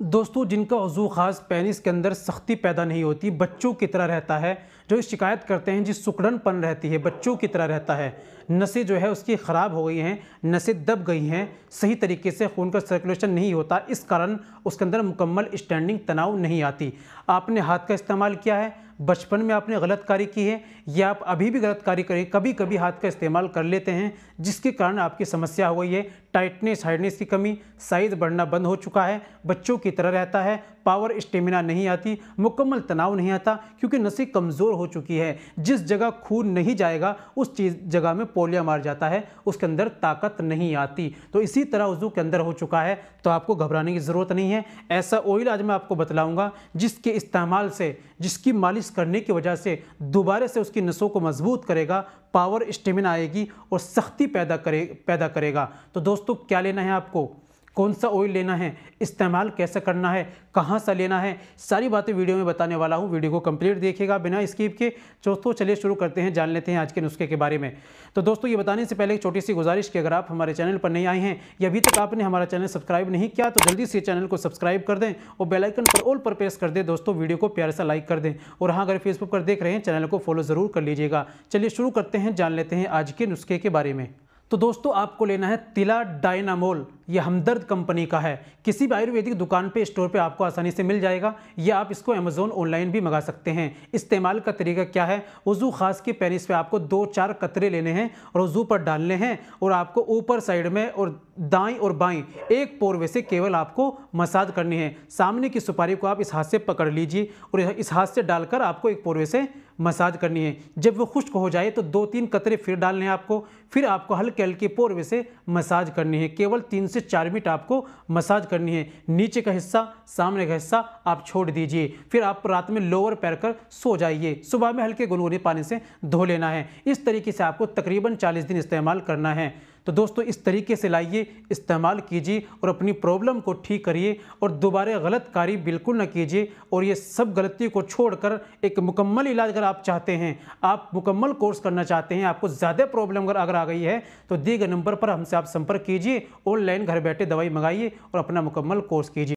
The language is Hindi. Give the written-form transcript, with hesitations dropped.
दोस्तों, जिनका वज़ू ख़ास पेनिस के अंदर सख्ती पैदा नहीं होती, बच्चों की तरह रहता है, जो शिकायत करते हैं, जिस सुकड़नपन रहती है, बच्चों की तरह रहता है, नसें जो है उसकी ख़राब हो गई हैं, नसें दब गई हैं, सही तरीके से खून का सर्कुलेशन नहीं होता, इस कारण उसके अंदर मुकम्मल स्टैंडिंग तनाव नहीं आती। आपने हाथ का इस्तेमाल किया है, बचपन में आपने गलत कार्य की है या आप अभी भी गलत कार्य करें, कभी कभी हाथ का इस्तेमाल कर लेते हैं, जिसके कारण आपकी समस्या हो गई है टाइटनेस, हार्डनेस की कमी, साइज बढ़ना बंद हो चुका है, बच्चों की तरह रहता है, पावर स्टेमिना नहीं आती, मुकम्मल तनाव नहीं आता, क्योंकि नसें कमज़ोर हो चुकी है। जिस जगह खून नहीं जाएगा उस चीज़ जगह में पोलियो मार जाता है, उसके अंदर ताकत नहीं आती। तो इसी तरह वज़ू के अंदर हो चुका है, तो आपको घबराने की ज़रूरत नहीं है। ऐसा ऑयल आज मैं आपको बतलाऊँगा जिसके इस्तेमाल से, जिसकी मालिश करने की वजह से दोबारा से उसकी नसों को मजबूत करेगा, पावर स्टेमिना आएगी और सख्ती पैदा करेगा। तो दोस्तों, क्या लेना है आपको, कौन सा ऑयल लेना है, इस्तेमाल कैसे करना है, कहाँ से लेना है, सारी बातें वीडियो में बताने वाला हूँ। वीडियो को कंप्लीट देखिएगा बिना स्किप के। दोस्तों चलिए शुरू करते हैं, जान लेते हैं आज के नुस्खे के बारे में। तो दोस्तों, ये बताने से पहले एक छोटी सी गुजारिश कि अगर आप हमारे चैनल पर नए आए हैं या अभी तक आपने हमारा चैनल सब्सक्राइब नहीं किया तो जल्दी से चैनल को सब्सक्राइब कर दें और बेल आइकन पर ऑल पर प्रेस कर दें। दोस्तों, वीडियो को प्यार से लाइक कर दें और हाँ, अगर फेसबुक पर देख रहे हैं चैनल को फॉलो ज़रूर कर लीजिएगा। चलिए शुरू करते हैं, जान लेते हैं आज के नुस्खे के बारे में। तो दोस्तों, आपको लेना है तिला डायनामोल। यह हमदर्द कंपनी का है, किसी भी आयुर्वेदिक दुकान पे, स्टोर पे आपको आसानी से मिल जाएगा, या आप इसको अमेज़ॉन ऑनलाइन भी मंगा सकते हैं। इस्तेमाल का तरीका क्या है, वज़ू खास के पेनिस पे आपको 2-4 कतरे लेने हैं और वज़ू पर डालने हैं और आपको ऊपर साइड में और दाईं और बाईं एक पोरवे से केवल आपको मसाज करनी है। सामने की सुपारी को आप इस हाथ से पकड़ लीजिए और इस हाथ से डालकर आपको एक पोरवे से मसाज करनी है। जब वो खुश्क हो जाए तो 2-3 कतरे फिर डालने हैं आपको, फिर आपको हल्के हल्के पोरवे से मसाज करनी है। केवल 3 से 4 मिनट आपको मसाज करनी है। नीचे का हिस्सा, सामने का हिस्सा आप छोड़ दीजिए। फिर आप रात में लोअर पैर कर सो जाइए। सुबह में हल्के गुनगुने पानी से धो लेना है। इस तरीके से आपको तकरीबन 40 दिन इस्तेमाल करना है। तो दोस्तों, इस तरीके से लाइए, इस्तेमाल कीजिए और अपनी प्रॉब्लम को ठीक करिए और दोबारा गलत कार्य बिल्कुल ना कीजिए। और ये सब गलती को छोड़कर एक मुकम्मल इलाज अगर आप चाहते हैं, आप मुकम्मल कोर्स करना चाहते हैं, आपको ज़्यादा प्रॉब्लम अगर आ गई है तो दिए गए नंबर पर हमसे आप संपर्क कीजिए, ऑनलाइन घर बैठे दवाई मंगाइए और अपना मुकम्मल कोर्स कीजिए।